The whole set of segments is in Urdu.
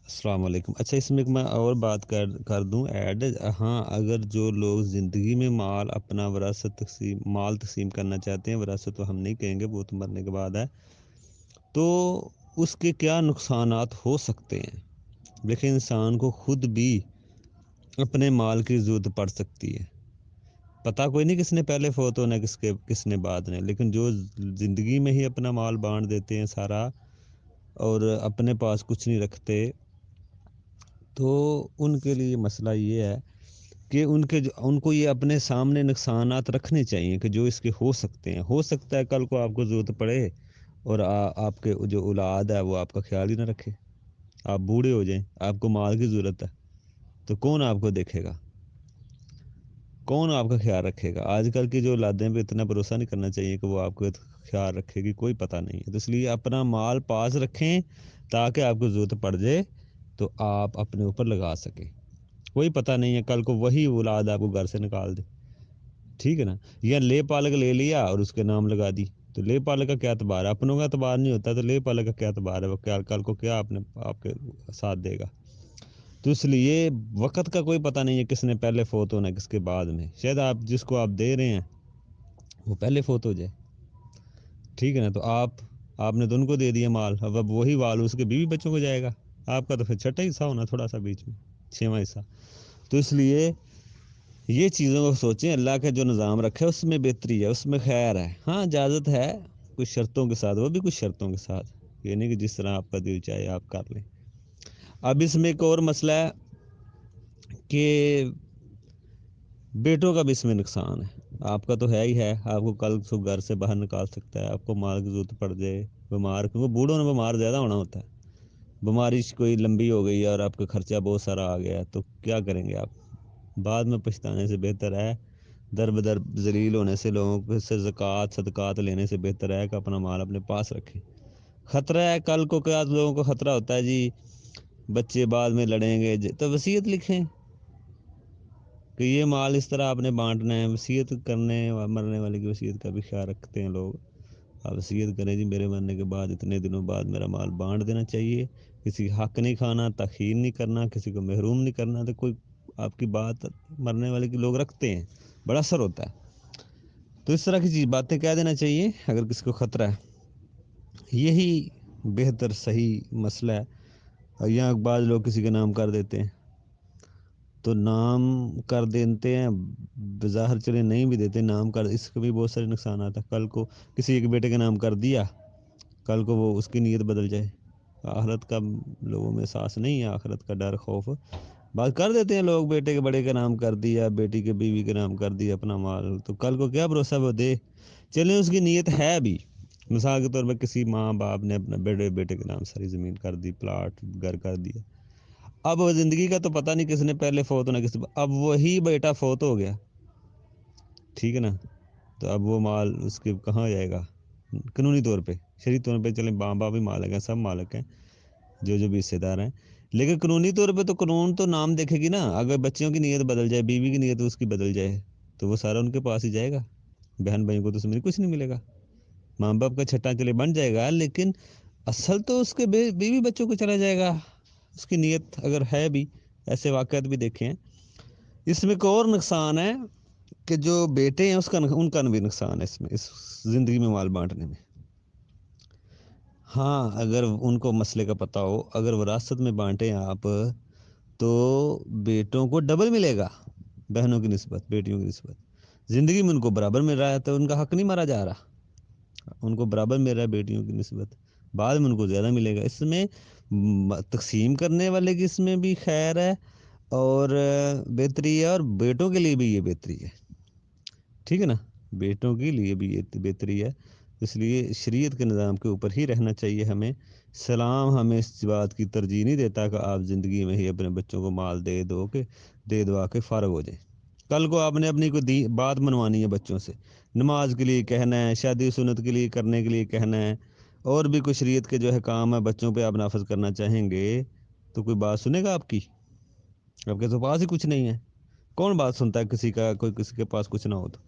السلام علیکم۔ اچھا، اس میں ایک میں اور بات کر دوں ایڈ۔ ہاں، اگر جو لوگ زندگی میں مال تقسیم کرنا چاہتے ہیں، وراثت تو ہم نہیں کہیں گے، وہ تو مرنے کے بعد ہے، تو اس کے کیا نقصانات ہو سکتے ہیں؟ لیکن انسان کو خود بھی اپنے مال کی ضرورت پڑ سکتی ہے۔ پتہ کوئی نہیں کس نے پہلے فوت ہونا ہے، کس نے بعد نے، لیکن جو زندگی میں ہی اپنا مال بانٹ دیتے ہیں سارا اور اپنے پاس کچھ نہیں رکھتے، تو ان کے لیے مسئلہ یہ ہے کہ ان کو یہ اپنے سامنے نقصانات رکھنے چاہیے کہ جو اس کے ہو سکتے ہیں۔ ہو سکتا ہے کل کو آپ کو ضرورت پڑے اور آپ کے جو اولاد ہے وہ آپ کا خیال ہی نہ رکھے، آپ بوڑھے ہو جائیں، آپ کو مال کی ضرورت ہے، تو کون آپ کو دیکھے گا؟ کون آپ کا خیال رکھے گا؟ آج کل کی جو اولادیں پہ اتنا بھروسہ نہیں کرنا چاہیے کہ وہ آپ کو خیال رکھے گی، کوئی پتہ نہیں ہے۔ تو اس لیے اپنا مال پاس رکھیں تاکہ آپ کو ضرورت پڑ جائے تو آپ اپنے اوپر لگا سکیں۔ کوئی پتہ نہیں ہے کل کو وہی اولاد آپ کو گھر سے نکال دے، ٹھیک ہے نا؟ یا لے پالک لے لیا اور اس کے نام لگا دی، تو لے پالک کا کیا اعتبار ہے؟ اپنوں کا اعتبار نہیں ہوتا تو لے پالک کا کیا اعتبار ہے؟ وہ کل کو کیا آپ کے ساتھ دے گا؟ تو اس لیے وقت کا کوئی پتہ نہیں ہے کس نے پہلے فوت ہونا ہے کس کے بعد میں، شاید آپ جس کو آپ دے رہے ہیں وہ پہلے فوت ہو جائے، ٹھیک ہے نا؟ تو آپ نے تو ان کو دے دیا مال، اب وہی مال اس کے بیوی بچوں کو جائے گا، آپ کا تو پھر چھٹا حصہ ہونا تھوڑا سا بیچ میں، 6واں حصہ۔ تو اس لیے یہ چیزوں کو سوچیں، اللہ کا جو نظام رکھے اس میں بہتری ہے، اس میں خیر ہے۔ ہاں اجازت ہے کچھ شرطوں کے ساتھ، وہ بھی کچھ شرطوں کے ساتھ، یہ نہیں کہ جس طرح آپ کا دل چاہے آپ کر لیں۔ اب اس میں ایک اور مسئلہ ہے کہ بیٹوں کا بھی اس میں نقصان ہے۔ آپ کا تو ہے ہی ہے، آپ کو کل سے گھر سے باہر نکال سکتا ہے، آپ کو مال کی ضرورت پڑ جائے، کیونکہ بوڑھوں میں بیمار زیادہ ہونا ہوتا ہے، بیماری کوئی لمبی ہو گئی اور آپ کا خرچہ بہت سارا آ گیا تو کیا کریں گے آپ؟ بعد میں پچھتانے سے بہتر ہے، در بدر ذلیل ہونے سے، لوگوں سے زکوٰۃ صدقات لینے سے بہتر ہے کہ اپنا مال اپنے پاس رکھیں۔ خطرہ ہے کل کو، کیا لوگوں کو خطرہ ہوتا ہے جی بچے بعد میں لڑیں گے، تو وصیت لکھیں کہ یہ مال اس طرح آپ نے بانٹنا ہے۔ وصیت کرنے مرنے والے کی وصیت کا بھی خیال رکھتے ہیں لوگ، آپ وصیت کریں جی میرے مرنے کے بعد اتنے دنوں بعد میرا مال بانٹ دینا چاہیے، کسی حق نہیں کھانا، تاخیر نہیں کرنا، کسی کو محروم نہیں کرنا، تو کوئی آپ کی بات مرنے والے کے لوگ رکھتے ہیں، بڑا اثر ہوتا ہے۔ تو اس طرح کی باتیں کہہ دینا چاہیے اگر کسی کو خطرہ ہے، یہی بہتر صحیح مسئلہ ہے۔ اور یہاں بعض لوگ کسی کا نام کر دیتے ہیں، تو نام کر دیتے ہیں، بظاہر چلے نہیں بھی دیتے، نام کر، اس کے بھی بہت سارے نقصانات ہیں۔ کل کو کسی ایک بیٹے کا نام کر دیا، کل کو وہ اس کی نیت بدل جائے، آخرت کا لوگوں میں احساس نہیں ہے، آخرت کا ڈر خوف، بات کر دیتے ہیں لوگ، بیٹے کے بڑے کا نام کر دیا، بیٹی کے بیوی کا نام کر دیا اپنا مال، تو کل کو کیا بھروسہ وہ دے؟ چلیں اس کی نیت ہے بھی، مثال کے طور پر کسی ماں باپ نے اپنے بڑے بیٹے کے نام ساری زمین کر دی، پلاٹ گھر کر دیا، اب وہ زندگی کا تو پتہ نہیں کس نے پہلے فوت ہونا اب وہی بیٹا فوت ہو گیا، ٹھیک ہے نا؟ تو اب وہ مال اس کے کہاں جائے گا؟ قانونی طور پہ، شرعی طور پہ چلیں ماں باپ بھی مالک ہیں، سب مالک ہیں جو بھی حصے دار ہیں، لیکن قانونی طور پہ تو قانون تو نام دیکھے گی نا، اگر بچوں کی نیت بدل جائے، بیوی کی نیت اس کی بدل جائے، تو وہ سارا ان کے پاس ہی جائے گا، بہن بھائیوں کو تو اس میں کچھ نہیں ملے گا، ماں باپ کا چھٹا چلے بن جائے گا، لیکن اصل تو اس کے بیوی بچوں کو چلا جائے گا، اس کی نیت اگر ہے بھی، ایسے واقعات بھی دیکھے ہیں۔ اس میں ایک اور نقصان ہے کہ جو بیٹے ہیں ان کا بھی نقصان ہے اس زندگی میں مال بانٹنے میں۔ ہاں اگر ان کو مسئلے کا پتہ ہو، اگر وراثت میں بانٹیں آپ تو بیٹوں کو ڈبل ملے گا بہنوں کی نسبت، بیٹیوں کی نسبت، زندگی میں ان کو برابر مل رہا ہے تو ان کا حق نہیں مارا جا رہا، ان کو برابر مل رہا ہے بیٹیوں کی نسبت، بعد میں ان کو زیادہ ملے گا۔ اس میں تقسیم کرنے والے کی اس میں بھی خیر ہے اور بہتری ہے، اور بیٹوں کے لیے بھی یہ بہتری ہے، ٹھیک ہے نا؟ بیٹوں کے لیے بھی یہ بہتری ہے، اس لیے شریعت کے نظام کے اوپر ہی رہنا چاہیے ہمیں۔ سلام ہمیں اس بات کی ترجیح نہیں دیتا کہ آپ زندگی میں ہی اپنے بچوں کو مال دے دوا کے فارغ ہو جائیں، کل کو آپ نے اپنی کوئی بات منوانی ہے بچوں سے، نماز کے لیے کہنا ہے، شادی سنت کے لیے کرنے کے لیے کہنا ہے، اور بھی کچھ شریعت کے جو حکام ہے بچوں پہ آپ نافذ کرنا چاہیں گے، تو کوئی بات سنے گا آپ کی؟ آپ کے تو پاس ہی کچھ نہیں ہے، کون بات سنتا ہے کسی کا؟ کوئی کسی کے پاس کچھ نہ ہو تو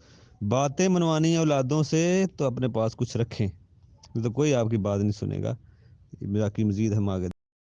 باتیں منوانی ہیں اولادوں سے تو اپنے پاس کچھ رکھیں، تو کوئی آپ کی بات نہیں سنے گا۔ باقی مزید ہم آگے